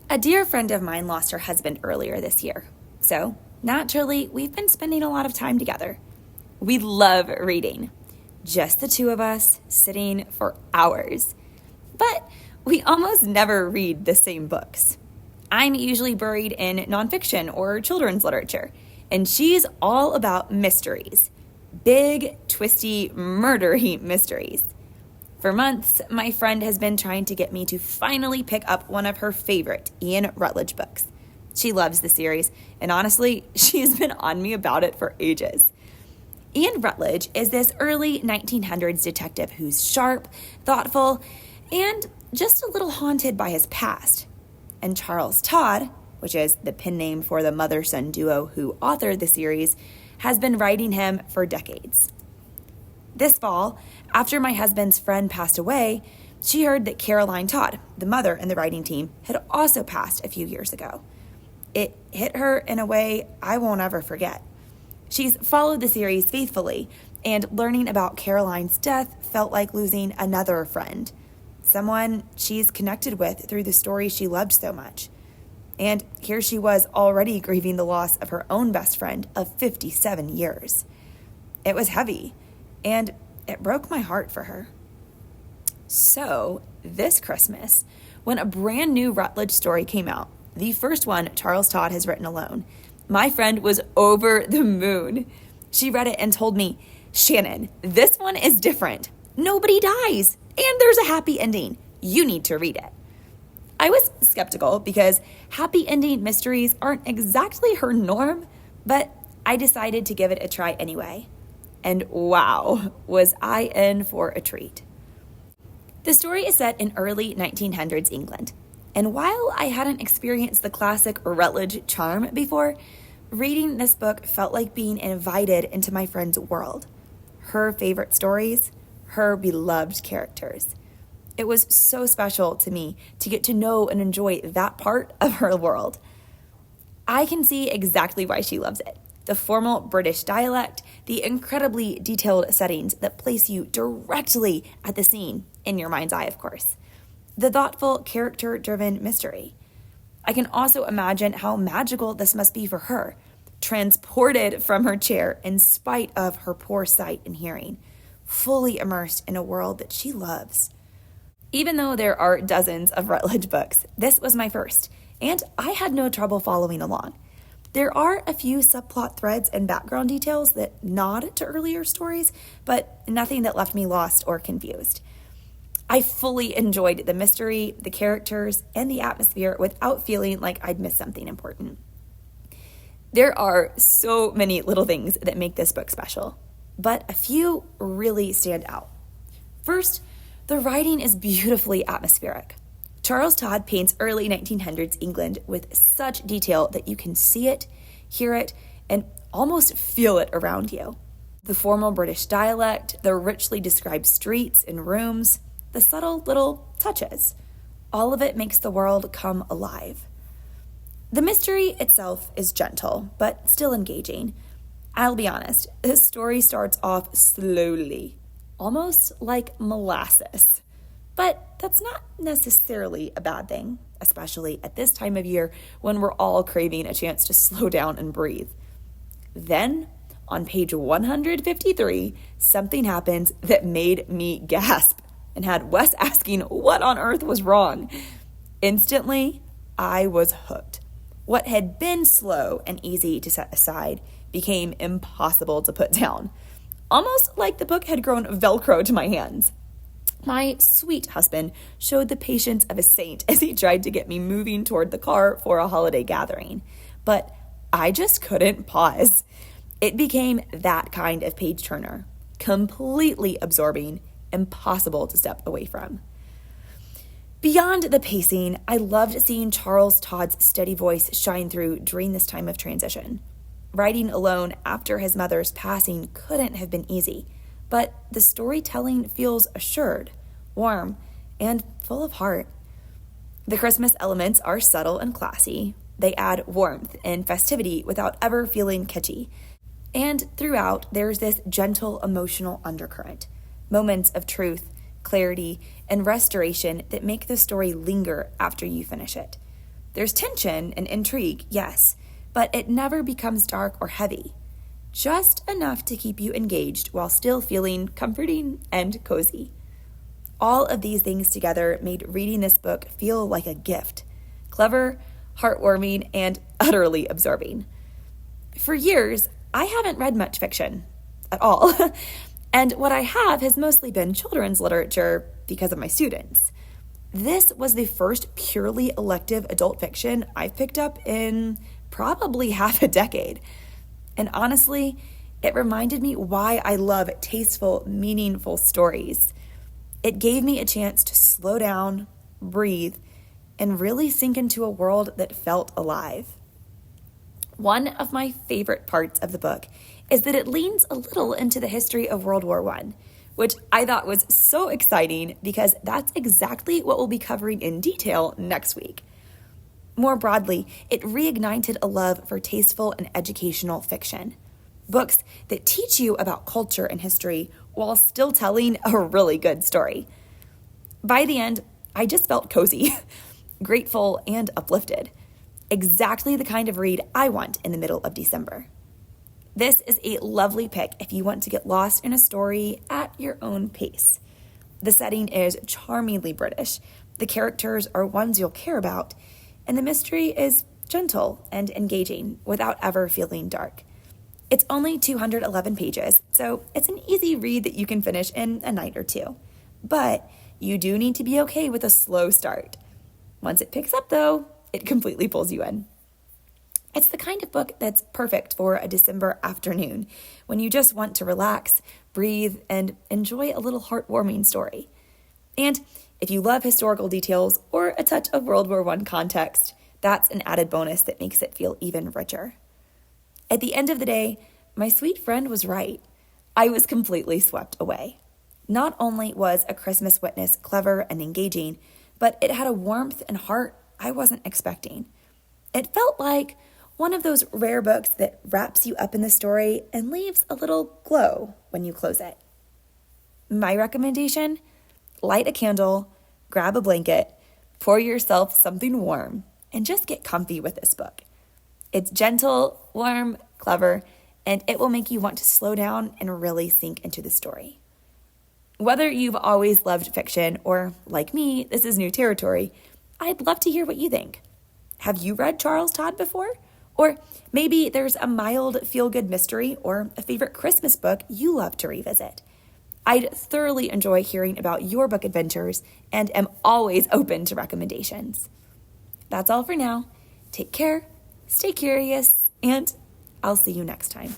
A dear friend of mine lost her husband earlier this year, so naturally, we've been spending a lot of time together. We love reading, just the two of us sitting for hours. But we almost never read the same books. I'm usually buried in nonfiction or children's literature, and she's all about mysteries. Big, twisty, murdery mysteries. For months, my friend has been trying to get me to finally pick up one of her favorite Ian Rutledge books. She loves the series, and honestly, she's been on me about it for ages. Ian Rutledge is this early 1900s detective who's sharp, thoughtful, and just a little haunted by his past. And Charles Todd, which is the pen name for the mother-son duo who authored the series, has been writing him for decades. This fall, after my husband's friend passed away, she heard that Caroline Todd, the mother in the writing team, had also passed a few years ago. It hit her in a way I won't ever forget. She's followed the series faithfully, and learning about Caroline's death felt like losing another friend, someone she's connected with through the story she loved so much. And here she was already grieving the loss of her own best friend of 57 years. It was heavy, and it broke my heart for her. So, this Christmas, when a brand new Rutledge story came out, the first one Charles Todd has written alone, my friend was over the moon. She read it and told me, "Shannon, this one is different. Nobody dies, and there's a happy ending. You need to read it." I was skeptical because happy ending mysteries aren't exactly her norm, but I decided to give it a try anyway. And wow, was I in for a treat. The story is set in early 1900s England, and while I hadn't experienced the classic Rutledge charm before, reading this book felt like being invited into my friend's world. Her favorite stories, her beloved characters. It was so special to me to get to know and enjoy that part of her world. I can see exactly why she loves it. The formal British dialect, the incredibly detailed settings that place you directly at the scene, in your mind's eye, of course. The thoughtful, character-driven mystery. I can also imagine how magical this must be for her, transported from her chair in spite of her poor sight and hearing, fully immersed in a world that she loves. Even though there are dozens of Rutledge books, this was my first, and I had no trouble following along. There are a few subplot threads and background details that nod to earlier stories, but nothing that left me lost or confused. I fully enjoyed the mystery, the characters, and the atmosphere without feeling like I'd missed something important. There are so many little things that make this book special, but a few really stand out. First, the writing is beautifully atmospheric. Charles Todd paints early 1900s England with such detail that you can see it, hear it, and almost feel it around you. The formal British dialect, the richly described streets and rooms, the subtle little touches. All of it makes the world come alive. The mystery itself is gentle, but still engaging. I'll be honest, this story starts off slowly, almost like molasses. But that's not necessarily a bad thing, especially at this time of year when we're all craving a chance to slow down and breathe. Then, on page 153, something happens that made me gasp and had Wes asking what on earth was wrong. Instantly, I was hooked. What had been slow and easy to set aside became impossible to put down, almost like the book had grown Velcro to my hands. My sweet husband showed the patience of a saint as he tried to get me moving toward the car for a holiday gathering. But I just couldn't pause. It became that kind of page turner, completely absorbing, impossible to step away from. Beyond the pacing, I loved seeing Charles Todd's steady voice shine through during this time of transition. Writing alone after his mother's passing couldn't have been easy. But the storytelling feels assured, warm, and full of heart. The Christmas elements are subtle and classy. They add warmth and festivity without ever feeling kitschy. And throughout, there's this gentle emotional undercurrent, moments of truth, clarity, and restoration that make the story linger after you finish it. There's tension and intrigue, yes, but it never becomes dark or heavy. Just enough to keep you engaged while still feeling comforting and cozy. All of these things together made reading this book feel like a gift. Clever, heartwarming, and utterly absorbing. For years, I haven't read much fiction at all. And what I have has mostly been children's literature because of my students. This was the first purely elective adult fiction I've picked up in probably half a decade. And honestly, it reminded me why I love tasteful, meaningful stories. It gave me a chance to slow down, breathe, and really sink into a world that felt alive. One of my favorite parts of the book is that it leans a little into the history of World War I, which I thought was so exciting because that's exactly what we'll be covering in detail next week. More broadly, it reignited a love for tasteful and educational fiction. Books that teach you about culture and history while still telling a really good story. By the end, I just felt cozy, grateful, and uplifted. Exactly the kind of read I want in the middle of December. This is a lovely pick if you want to get lost in a story at your own pace. The setting is charmingly British, the characters are ones you'll care about, and the mystery is gentle and engaging without ever feeling dark. It's only 211 pages, so it's an easy read that you can finish in a night or two. But you do need to be okay with a slow start. Once it picks up, though, it completely pulls you in. It's the kind of book that's perfect for a December afternoon when you just want to relax, breathe, and enjoy a little heartwarming story. And if you love historical details or a touch of World War I context, that's an added bonus that makes it feel even richer. At the end of the day, my sweet friend was right. I was completely swept away. Not only was A Christmas Witness clever and engaging, but it had a warmth and heart I wasn't expecting. It felt like one of those rare books that wraps you up in the story and leaves a little glow when you close it. My recommendation? Light a candle, grab a blanket, pour yourself something warm, and just get comfy with this book. It's gentle, warm, clever, and it will make you want to slow down and really sink into the story. Whether you've always loved fiction or, like me, this is new territory, I'd love to hear what you think. Have you read Charles Todd before? Or maybe there's a mild feel-good mystery or a favorite Christmas book you love to revisit. I'd thoroughly enjoy hearing about your book adventures and am always open to recommendations. That's all for now. Take care, stay curious, and I'll see you next time.